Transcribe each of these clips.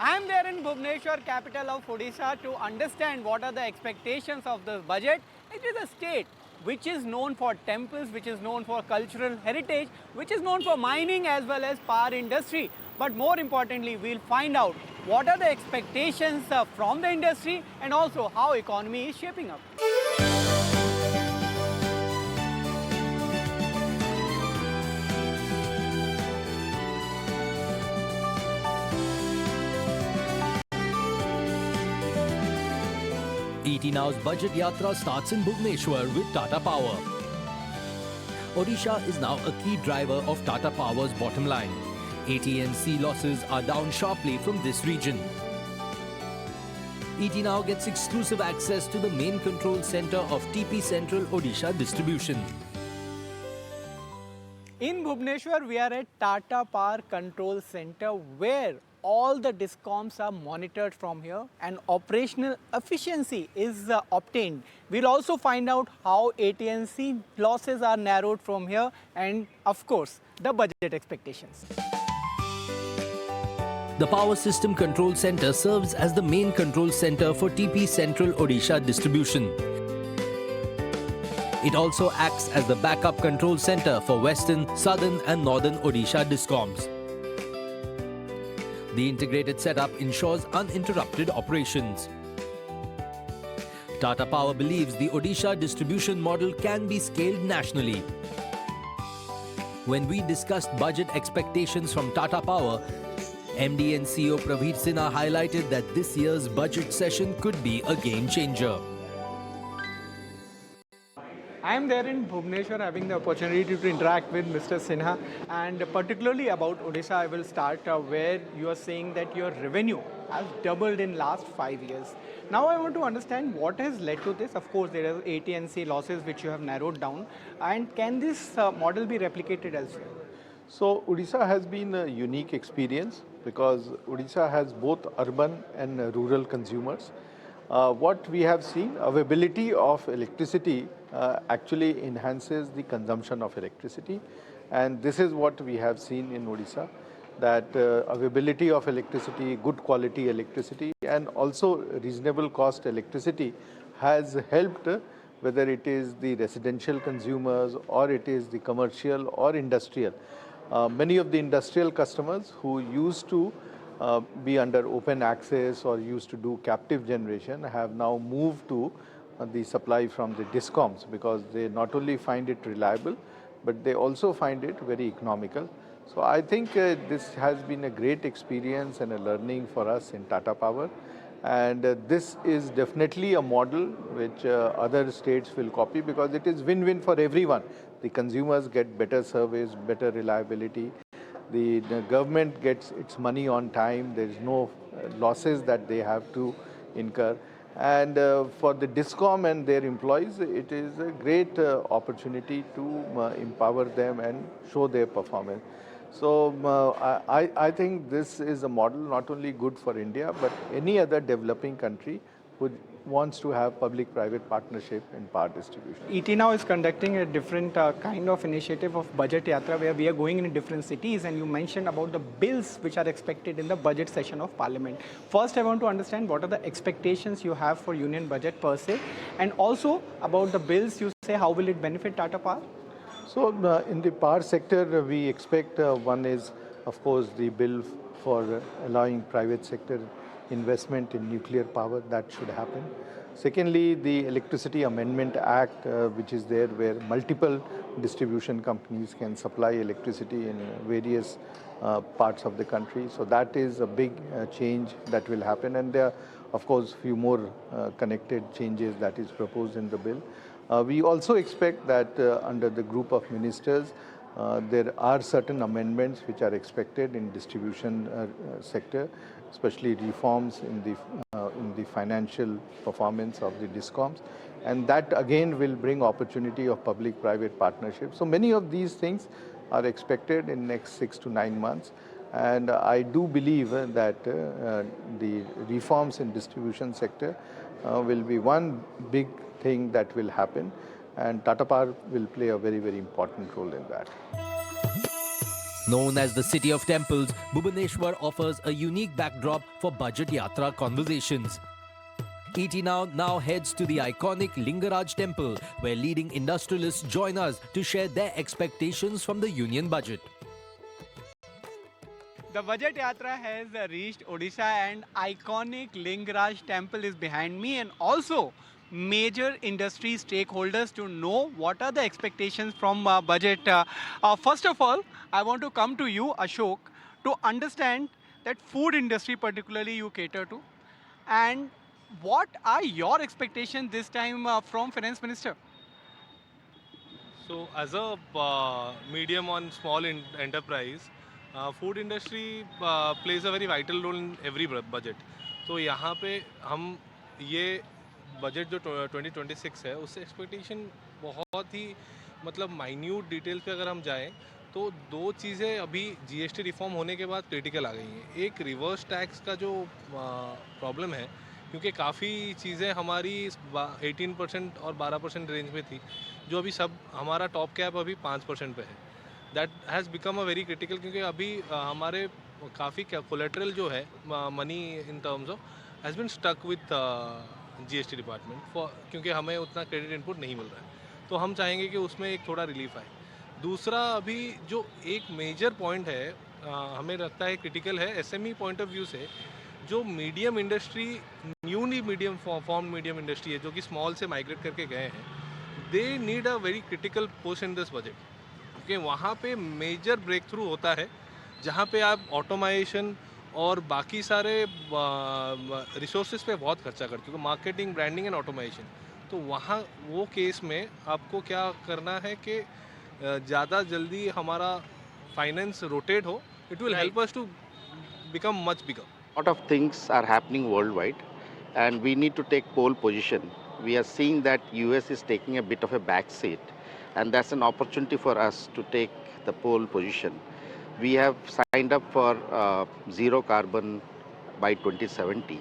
I am there in Bhubaneswar, capital of Odisha, to understand what are the expectations of the budget. It is a state which is known for temples, which is known for cultural heritage, which is known for mining as well as power industry. But more importantly, we'll find out what are the expectations from the industry and also how economy is shaping up. ET Now's Budget Yatra starts in Bhubaneswar with Tata Power. Odisha is now a key driver of Tata Power's bottom line. AT&C losses are down sharply from this region. ET Now gets exclusive access to the main control center of TP Central Odisha Distribution. In Bhubaneswar, we are at Tata Power Control Center where all the discoms are monitored from here and operational efficiency is obtained. We'll also find out how AT&C losses are narrowed from here and of course the budget expectations. The Power System Control Center serves as the main control center for TP Central Odisha Distribution. It also acts as the backup control center for Western, Southern and Northern Odisha discoms. The integrated setup ensures uninterrupted operations. Tata Power believes the Odisha distribution model can be scaled nationally. When we discussed budget expectations from Tata Power, MD and CEO Praveer Sinha highlighted that this year's budget session could be a game changer. I am there in Bhubaneswar having the opportunity to interact with Mr. Sinha, and particularly about Odisha I will start where you are saying that your revenue has doubled in last 5 years. Now I want to understand what has led to this. Of course there are AT&C losses which you have narrowed down, and can this model be replicated elsewhere? So Odisha has been a unique experience because Odisha has both urban and rural consumers. What we have seen, availability of electricity actually enhances the consumption of electricity, and this is what we have seen in Odisha, that availability of electricity, good quality electricity and also reasonable cost electricity has helped whether it is the residential consumers or it is the commercial or industrial. Many of the industrial customers who used to be under open access or used to do captive generation have now moved to the supply from the discoms because they not only find it reliable but they also find it very economical. So I think this has been a great experience and a learning for us in Tata Power, and this is definitely a model which other states will copy because it is win-win for everyone. The consumers get better service, better reliability. The government gets its money on time. There is no losses that they have to incur. And for the DISCOM and their employees, it is a great opportunity to empower them and show their performance. So I think this is a model not only good for India, but any other developing country who wants to have public-private partnership in power distribution. ET Now is conducting a different kind of initiative of Budget Yatra where we are going in different cities, and you mentioned about the bills which are expected in the budget session of Parliament. First, I want to understand what are the expectations you have for Union budget per se, and also about the bills you say, how will it benefit Tata Power? So in the power sector, we expect one is, of course, the bill for allowing private sector investment in nuclear power. That should happen. Secondly, the Electricity Amendment Act, which is there where multiple distribution companies can supply electricity in various parts of the country. So that is a big change that will happen, and there are, of course, few more connected changes that is proposed in the bill. We also expect that under the group of ministers, there are certain amendments which are expected in distribution sector, especially reforms in the financial performance of the discoms, and that again will bring opportunity of public-private partnership. So many of these things are expected in next 6 to 9 months, and I do believe that the reforms in distribution sector will be one big thing that will happen, and Tata Power will play a very, very important role in that. Known as the City of Temples, Bhubaneswar offers a unique backdrop for Budget Yatra conversations. ET now heads to the iconic Lingaraj temple, where leading industrialists join us to share their expectations from the union budget. The Budget Yatra has reached Odisha and iconic Lingaraj temple is behind me, and also major industry stakeholders to know what are the expectations from budget. First of all, I want to come to you, Ashok, to understand that food industry particularly you cater to, and what are your expectations this time from Finance Minister? So as a medium on small enterprise, food industry plays a very vital role in every budget. तो यहाँ पे हम ये budget जो 2026 है उससे expectation बहुत ही मतलब माइन्यूट डिटेल्स पे अगर हम जाएं तो दो चीज़ें अभी जीएसटी रिफॉर्म होने के बाद क्रिटिकल आ गई हैं. एक रिवर्स टैक्स का जो प्रॉब्लम है, क्योंकि काफ़ी चीज़ें हमारी 18% और 12% रेंज में थी, जो अभी सब हमारा टॉप कैप अभी 5% पे है. That has become a very critical, क्योंकि अभी हमारे काफ़ी कोलेट्रल जो है money in terms of has been stuck with GST department for, क्योंकि हमें उतना क्रेडिट इनपुट नहीं मिल रहा है. तो हम चाहेंगे कि उसमें एक थोड़ा रिलीफ आए. दूसरा अभी जो एक मेजर पॉइंट है हमें लगता है क्रिटिकल है एसएमई पॉइंट ऑफ व्यू से, जो medium industry newly medium form medium industry है जो कि स्मॉल से माइग्रेट करके गए हैं, they need a very critical push in this budget, क्योंकि वहाँ पे मेजर ब्रेक थ्रू होता है जहाँ पे आप ऑटोमाइजेशन और बाकी सारे रिसोर्सेज पे बहुत खर्चा करते हो, मार्केटिंग, ब्रांडिंग एंड ऑटोमाइजेशन. तो वहाँ वो केस में आपको क्या करना है कि ज़्यादा जल्दी हमारा फाइनेंस रोटेट हो. It will help us to become much bigger. Lot of things are happening worldwide and we need to take pole position. We are seeing that US is taking a bit of a back seat and that's an opportunity for us to take the pole position. We have signed up for zero carbon by 2070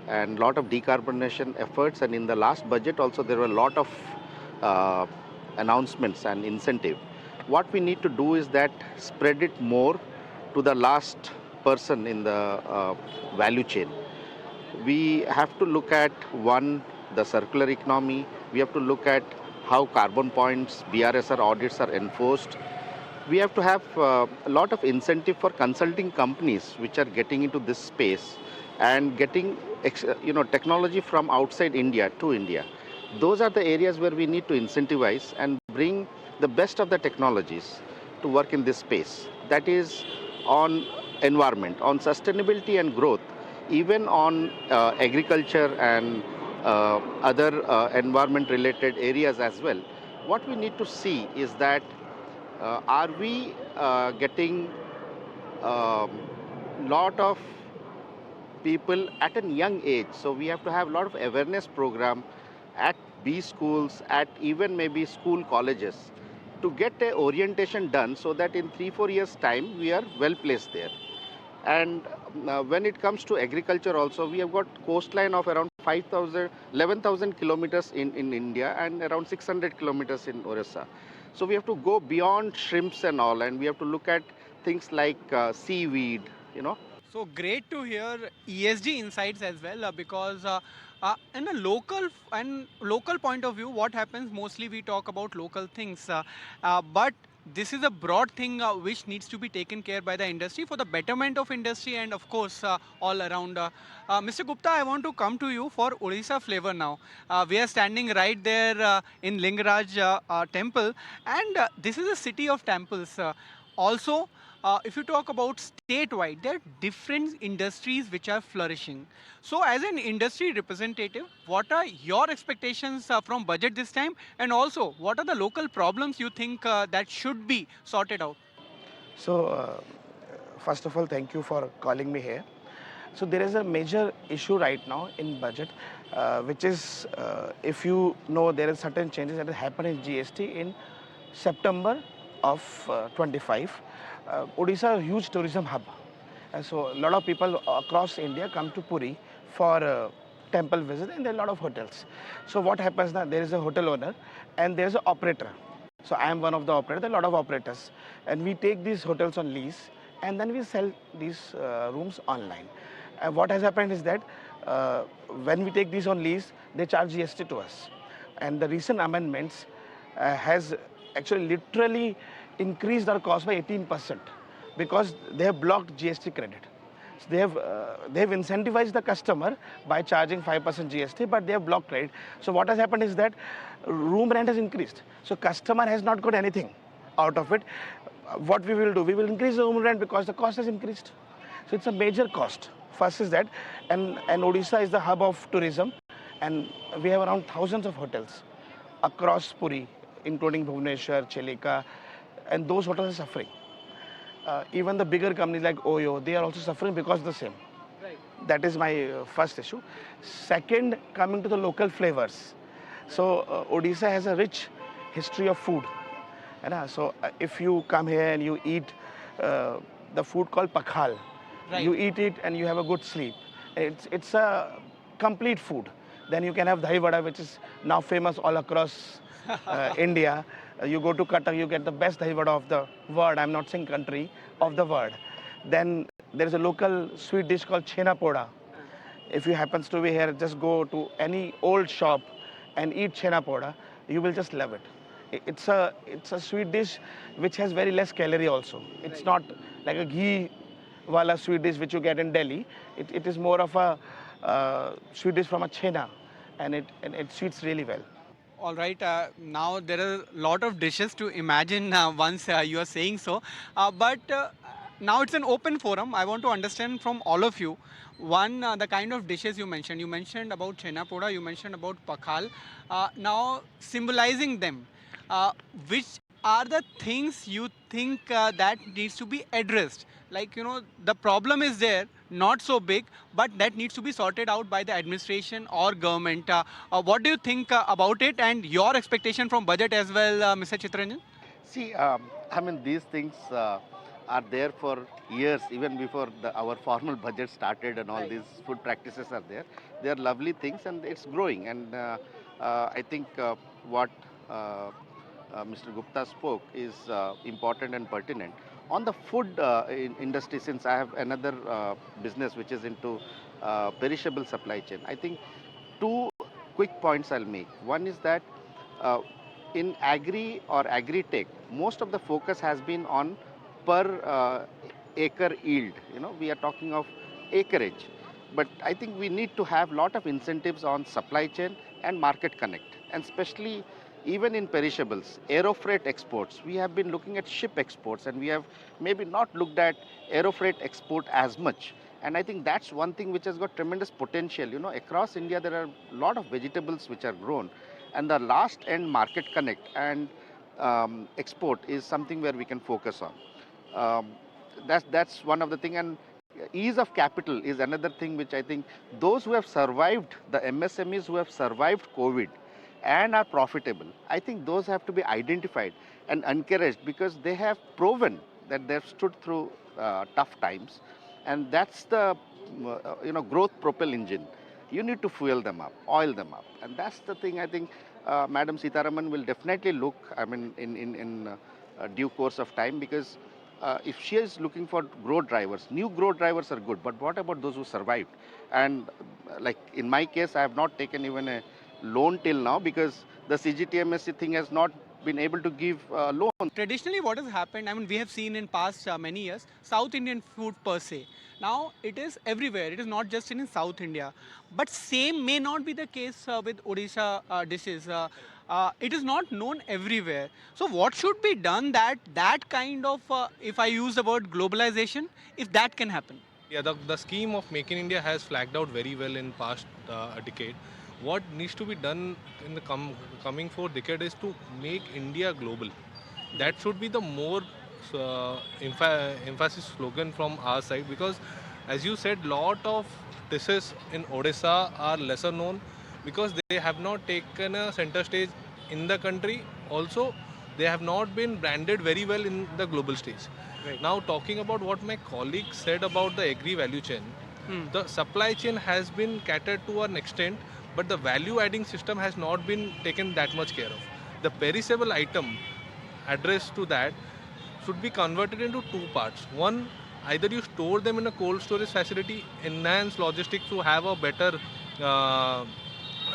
and lot of decarbonization efforts, and in the last budget also there were a lot of announcements and incentive. What we need to do is that spread it more to the last person in the value chain. We have to look at the circular economy. We have to look at how carbon points, BRSR audits are enforced. We have to have a lot of incentive for consulting companies which are getting into this space and getting technology from outside India to India. Those are the areas where we need to incentivize and bring the best of the technologies to work in this space. That is on environment, on sustainability and growth, even on agriculture and other environment related areas as well. What we need to see is that are we getting lot of people at a young age? So we have to have a lot of awareness program at B schools, at even maybe school colleges, to get a orientation done so that in 3-4 years time we are well placed there. And when it comes to agriculture also, we have got coastline of around 11,000 kilometers in India and around 600 kilometers in Orissa. So we have to go beyond shrimps and all, and we have to look at things like seaweed, So great to hear ESG insights as well, because in a local point of view, what happens mostly we talk about local things, but this is a broad thing which needs to be taken care by the industry for the betterment of industry and of course all around. Mr. Gupta, I want to come to you for Odisha flavor now. We are standing right there in Lingaraj temple, and this is a city of temples. Also, if you talk about statewide, there are different industries which are flourishing. So as an industry representative, what are your expectations from budget this time? And also, what are the local problems you think that should be sorted out? So, first of all, thank you for calling me here. So there is a major issue right now in budget, which is, if you know, there are certain changes that have happened in GST in September of 25. Odisha is a huge tourism hub. So a lot of people across India come to Puri for temple visit, and there are a lot of hotels. So what happens now, there is a hotel owner and there is an operator. So I am one of the operators, there are a lot of operators. And we take these hotels on lease and then we sell these rooms online. And what has happened is that when we take these on lease, they charge GST to us. And the recent amendments has actually literally increased our cost by 18% because they have blocked GST credit. So they have incentivized the customer by charging 5% GST, but they have blocked credit. So what has happened is that room rent has increased. So customer has not got anything out of it. What we will do, we will increase the room rent because the cost has increased. So it's a major cost. First is that, and Odisha is the hub of tourism, and we have around thousands of hotels across Puri, including Bhubaneswar, Chelika, and those hotels are suffering. Even the bigger companies like Oyo, they are also suffering because of the same. Right. That is my first issue. Second, coming to the local flavors. So Odisha has a rich history of food. So if you come here and you eat the food called pakhal, Right. you eat it and you have a good sleep. It's a complete food. Then you can have dahi vada, which is now famous all across India. You go to Cuttack, you get the best dahi vada of the world. I'm not saying country, of the world. Then there is a local sweet dish called chhena poda. If you happens to be here, just go to any old shop and eat chhena poda. You will just love it. It's a sweet dish which has very less calorie also. It's not like a ghee wala sweet dish which you get in Delhi. It is more of a sweet dish from a chhena, and it sweets really well. All right. Now there are a lot of dishes to imagine once you are saying so. But now it's an open forum. I want to understand from all of you. One, the kind of dishes you mentioned. You mentioned about chena poda. You mentioned about pakhal. Now symbolizing them. Which are the things you think that needs to be addressed? Like, the problem is there, not so big, but that needs to be sorted out by the administration or government. What do you think about it, and your expectation from budget as well, Mr. Chitranjan? See, I mean, these things are there for years, even before our formal budget started, and all Right. these food practices are there. They are lovely things, and it's growing. And I think what Mr. Gupta spoke is important and pertinent. On the food industry, since I have another business which is into perishable supply chain, I think two quick points I'll make. One is that uh, in agri or agri-tech, most of the focus has been on per acre yield. We are talking of acreage. But I think we need to have lot of incentives on supply chain and market connect. And especially even in perishables, aerofreight exports, we have been looking at ship exports, and we have maybe not looked at aerofreight export as much. And I think that's one thing which has got tremendous potential. Across India, there are a lot of vegetables which are grown, and the last end market connect and export is something where we can focus on. Um, that's one of the thing. And ease of capital is another thing which I think those who have survived, the MSMEs who have survived COVID and are profitable, I think those have to be identified and encouraged, because they have proven that they've stood through tough times, and that's the growth propel engine. You need to fuel them up, oil them up, and that's the thing. I think Madam Sitaraman will definitely look, I mean, in due course of time, because if she is looking for growth drivers, new growth drivers are good, but what about those who survived? And like in my case, I have not taken even a loan till now, because the CGTMSC thing has not been able to give loan. Traditionally, what has happened, I mean, we have seen in past many years, South Indian food per se. Now, it is everywhere. It is not just in South India. But same may not be the case with Odisha dishes. It is not known everywhere. So what should be done that kind of, if I use the word globalization, if that can happen? Yeah, the scheme of Make in India has flagged out very well in past decade. What needs to be done in the coming 4 decades is to make India global. That should be the more emphasis slogan from our side, because as you said, lot of dishes in Odisha are lesser known because they have not taken a center stage in the country. Also, they have not been branded very well in the global stage. Right. Now, talking about what my colleague said about the agri value chain, the supply chain has been catered to an extent, but the value adding system has not been taken that much care of. The perishable item, address to that should be converted into two parts. One, either you store them in a cold storage facility, enhance logistics to have a better uh,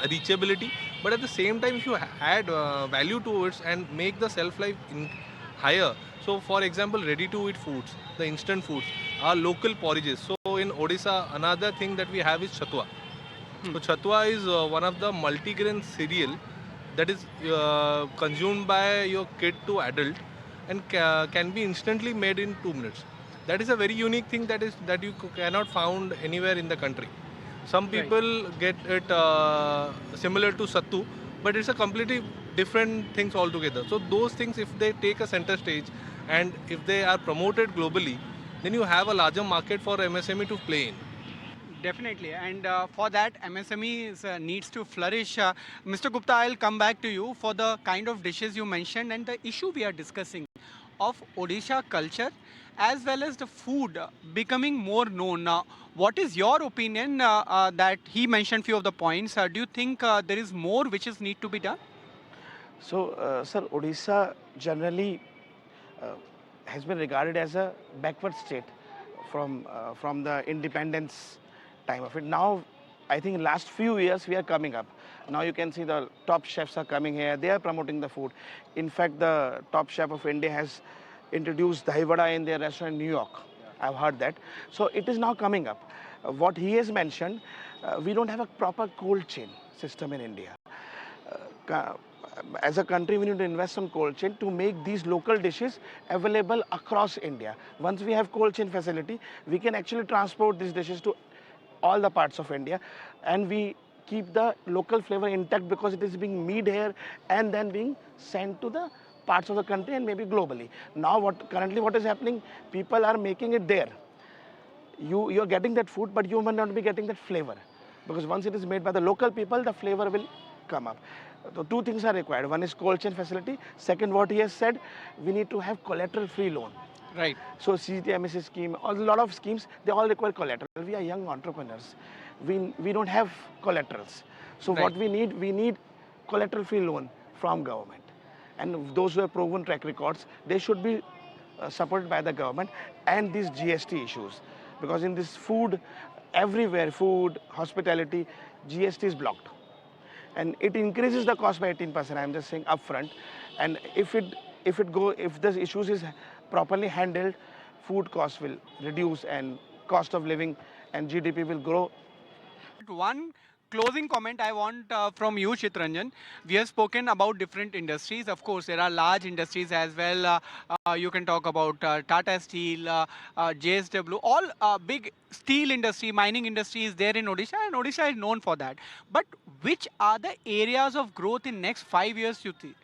reachability, but at the same time, if you add value to it and make the shelf life higher. So, for example, ready-to-eat foods, the instant foods, are local porridges. So, in Odisha, another thing that we have is chatwa. So chatwa is one of the multigrain cereal that is consumed by your kid to adult and can be instantly made in 2 minutes. That is a very unique thing that you cannot found anywhere in the country. Some Right. people get it similar to sattu, but it's a completely different things altogether. So those things, if they take a center stage and if they are promoted globally, then you have a larger market for MSME to play in. Definitely, and for that MSMEs needs to flourish. Mr. Gupta, I'll come back to you for the kind of dishes you mentioned and the issue we are discussing of Odisha culture as well as the food becoming more known. What is your opinion that he mentioned few of the points? Do you think there is more which is need to be done? So, sir, Odisha generally uh, has been regarded as a backward state from the independence time of it. Now, I think in last few years we are coming up. Now you can see the top chefs are coming here. They are promoting the food. In fact, the top chef of India has introduced dahi vada in their restaurant in New York. I've heard that. So it is now coming up. What he has mentioned, we don't have a proper cold chain system in India. Ca- as a country, we need to invest some cold chain to make these local dishes available across India. Once we have cold chain facility, we can actually transport these dishes to all the parts of India, and we keep the local flavor intact because it is being made here and then being sent to the parts of the country and maybe globally. Now, what is happening? People are making it there. You're getting that food, but you might not be getting that flavor, because once it is made by the local people, the flavor will come up. So two things are required. One is cold chain facility. Second, what he has said, we need to have collateral free loan. Right. So CGTMS scheme, a lot of schemes, they all require collateral. We are young entrepreneurs. We don't have collaterals. So Right. what we need collateral free loan from government. And those who have proven track records, they should be supported by the government, and these GST issues. Because in this food, everywhere, food, hospitality, GST is blocked. And it increases the cost by 18%. I'm just saying upfront. And if the issues is properly handled, food costs will reduce and cost of living and GDP will grow. One closing comment I want from you, Chitranjan. We have spoken about different industries. Of course, there are large industries as well. You can talk about Tata Steel, JSW, all big steel industry, mining industry is there in Odisha, and Odisha is known for that. But which are the areas of growth in next 5 years, you think?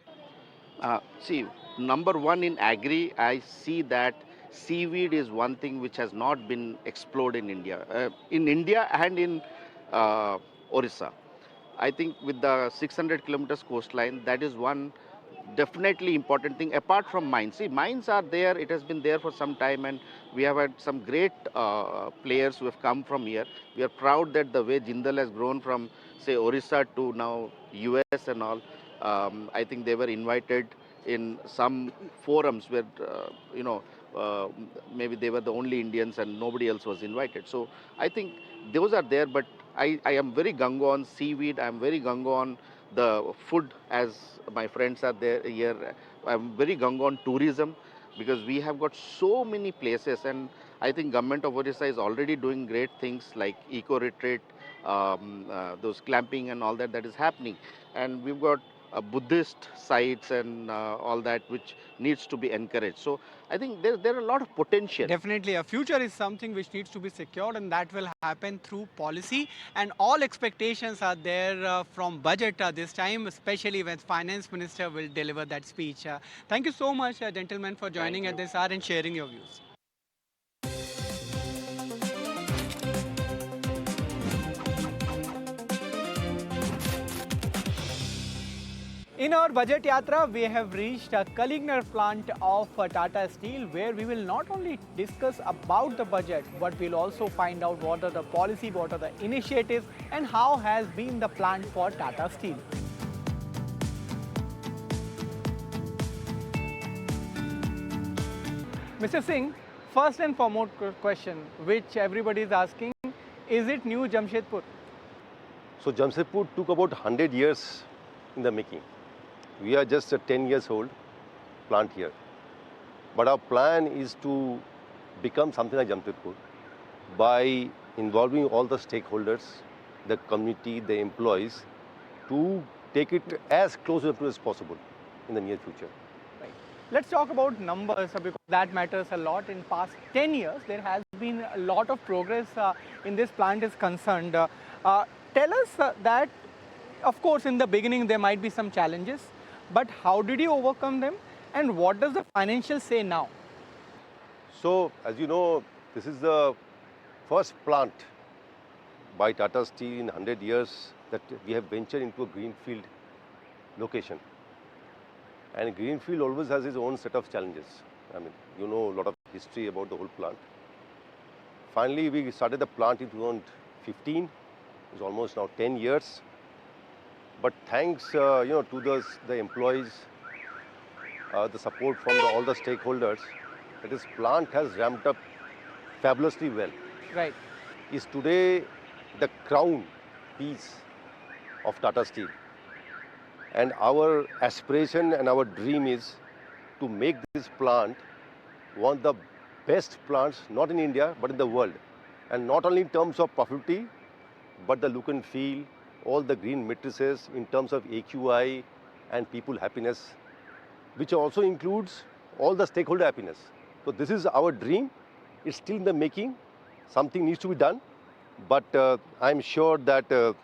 See, number one in agri, I see that seaweed is one thing which has not been explored in India and in uh, Orissa. I think with the 600 kilometers coastline, that is one definitely important thing apart from mines. See, mines are there, it has been there for some time, and we have had some great players who have come from here. We are proud that the way Jindal has grown from, say, Orissa to now US and all. I think they were invited in some forums where, uh, maybe they were the only Indians and nobody else was invited. So I think those are there, but I am very gung on seaweed. I am very gung on the food, as my friends are there here. I'm very gung on tourism because we have got so many places, and I think government of Odisha is already doing great things like eco retreat, those clamping and all that is happening, and we've got Buddhist sites and all that which needs to be encouraged. So I think there are a lot of potential. Definitely, a future is something which needs to be secured, and that will happen through policy. And all expectations are there from budget this time, especially when finance minister will deliver that speech. Thank you so much, gentlemen, for Thank joining at you. this hour and sharing your views. In our Budget Yatra, we have reached a Kalinganagar plant of Tata Steel, where we will not only discuss about the budget, but we'll also find out what are the policy, what are the initiatives, and how has been the plant for Tata Steel. Mr. Singh, first and foremost question which everybody is asking, is it new Jamshedpur? So Jamshedpur took about 100 years in the making. We are just a 10 years old plant here. But our plan is to become something like Jamshedpur by involving all the stakeholders, the community, the employees, to take it as close to as possible in the near future. Right. Let's talk about numbers because that matters a lot. In past 10 years, there has been a lot of progress in this plant is concerned. Tell us that, of course, in the beginning there might be some challenges, but how did you overcome them and what does the financial say now? So, as you know, this is the first plant by Tata Steel in 100 years that we have ventured into a greenfield location. And greenfield always has its own set of challenges. I mean, you know a lot of history about the whole plant. Finally, we started the plant in 2015. It's almost now 10 years. But thanks, to the employees, the support from all the stakeholders, this plant has ramped up fabulously well. Right. Is today the crown piece of Tata Steel. And our aspiration and our dream is to make this plant one of the best plants, not in India, but in the world. And not only in terms of profitability, but the look and feel, all the green matrices in terms of AQI and people happiness, which also includes all the stakeholder happiness. So this is our dream. It's still in the making. Something needs to be done. But I'm sure that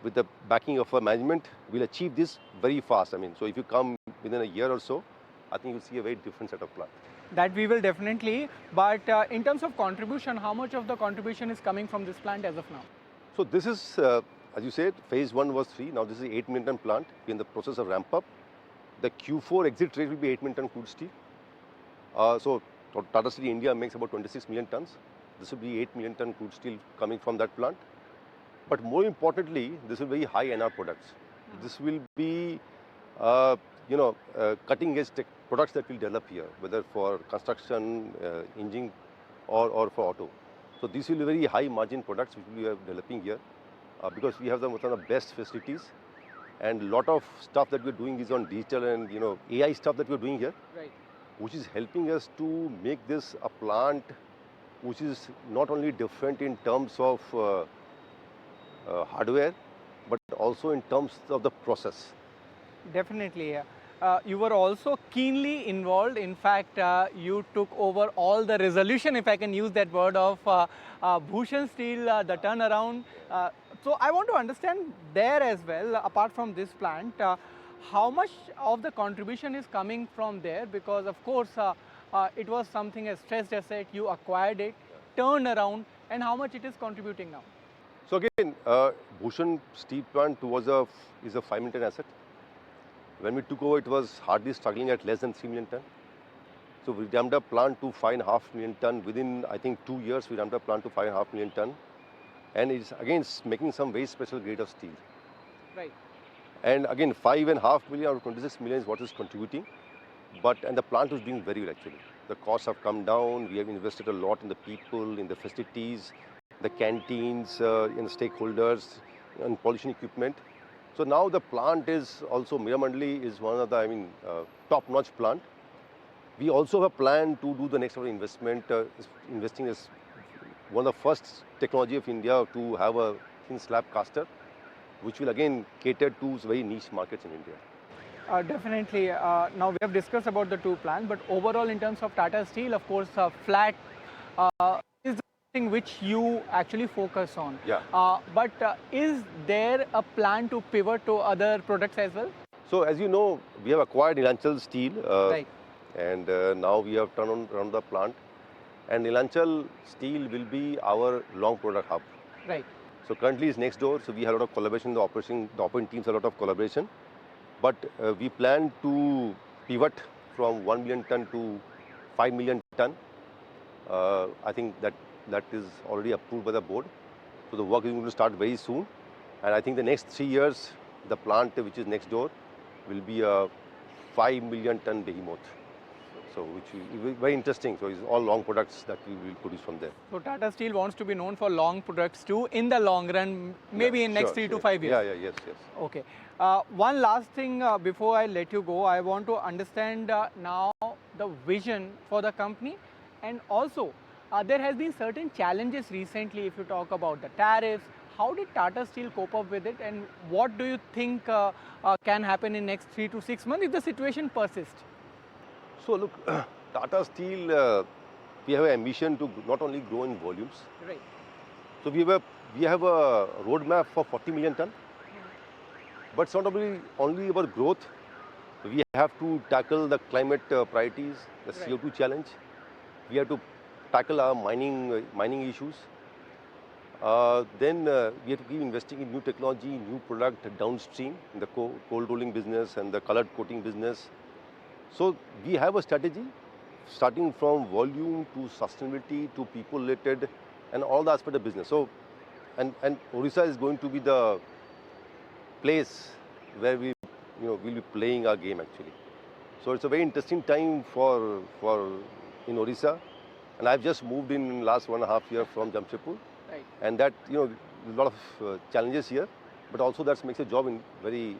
with the backing of our management, we'll achieve this very fast. I mean, so if you come within a year or so, I think you'll see a very different set of plant. That we will definitely. But in terms of contribution, how much of the contribution is coming from this plant as of now? So this is, as you said, phase 1 was 3. Now this is 8 million ton plant. We're in the process of ramp up. The Q4 exit rate will be 8 million ton crude steel. So Tata Steel India makes about 26 million tons. This will be 8 million ton crude steel coming from that plant. But more importantly, this will be high NR products. This will be, cutting edge products that we'll develop here, whether for construction, engine, or for auto. So these will be very high margin products which we are developing here because we have one of the best facilities. And a lot of stuff that we're doing is on digital and AI stuff that we're doing here, Right. which is helping us to make this a plant which is not only different in terms of hardware, but also in terms of the process. Definitely. You were also keenly involved. In fact, you took over all the resolution, if I can use that word, of Bhushan Steel, the turnaround. So I want to understand there as well, apart from this plant, how much of the contribution is coming from there? Because of course, it was something a stressed asset, you acquired it, turned around, and how much it is contributing now? So again, Bhushan Steel Plant is a 5 million ton asset. When we took over, it was hardly struggling at less than 3 million ton. So we ramped up plant to 5.5 million ton. Within, I think, 2 years, we ramped up plant to 5.5 million ton. And it's again making some very special grade of steel. Right. And again, 5.5 million out of 26 million is what is contributing. And the plant is doing very well actually. The costs have come down. We have invested a lot in the people, in the facilities, the canteens, in the stakeholders, and pollution equipment. So now the plant is also, Miramandali is one of the, top-notch plant. We also have a plan to do the next level investment, investing as one of the first technology of India to have a thin slab caster, which will again cater to very niche markets in India. Definitely. Now we have discussed about the two plants, but overall in terms of Tata Steel, of course, flat is something which you actually focus on. Yeah. But is there a plan to pivot to other products as well? So as you know, we have acquired Neelachal Steel. Right. And now we have turned around the plant. And Neelachal Steel will be our long product hub. Right. So currently it's next door. So we have a lot of collaboration. The operating teams have a lot of collaboration. But we plan to pivot from 1 million ton to 5 million ton. I think that is already approved by the board. So the work is going to start very soon. And I think the next 3 years, the plant which is next door will be a 5 million ton behemoth. So which will be very interesting. So it's all long products that we will produce from there. So Tata Steel wants to be known for long products too in the long run, maybe in next 3 to 5 years. Yes. Okay. One last thing before I let you go, I want to understand now the vision for the company, and also there has been certain challenges recently. If you talk about the tariffs, how did Tata Steel cope up with it, and what do you think can happen in next 3 to 6 months if the situation persists? So look, Tata Steel, we have an ambition to not only grow in volumes. Right. So we have a roadmap for 40 million ton. But it's not only about growth. We have to tackle the climate priorities, the CO2 challenge. We have to tackle our mining issues. Then we have to keep investing in new technology, new product downstream in the cold rolling business and the colored coating business. So we have a strategy starting from volume to sustainability to people related and all the aspects of business. So and Odisha is going to be the place where we'll be playing our game actually. So it's a very interesting time for in Odisha, and I've just moved in last 1.5 years from Jamshedpur, and that a lot of challenges here, but also that makes the job very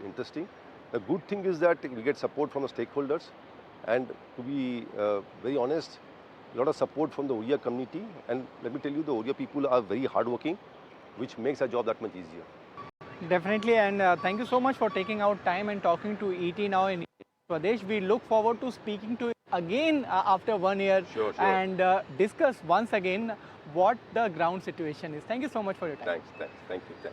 interesting. The good thing is that we get support from the stakeholders, and to be very honest, a lot of support from the OEA community, and let me tell you, the OEA people are very hardworking, which makes our job that much easier. Definitely, and thank you so much for taking out time and talking to ET now in Pradesh. We look forward to speaking to you again after 1 year Sure. and discuss once again what the ground situation is. Thank you so much for your time. Thanks. Thank you.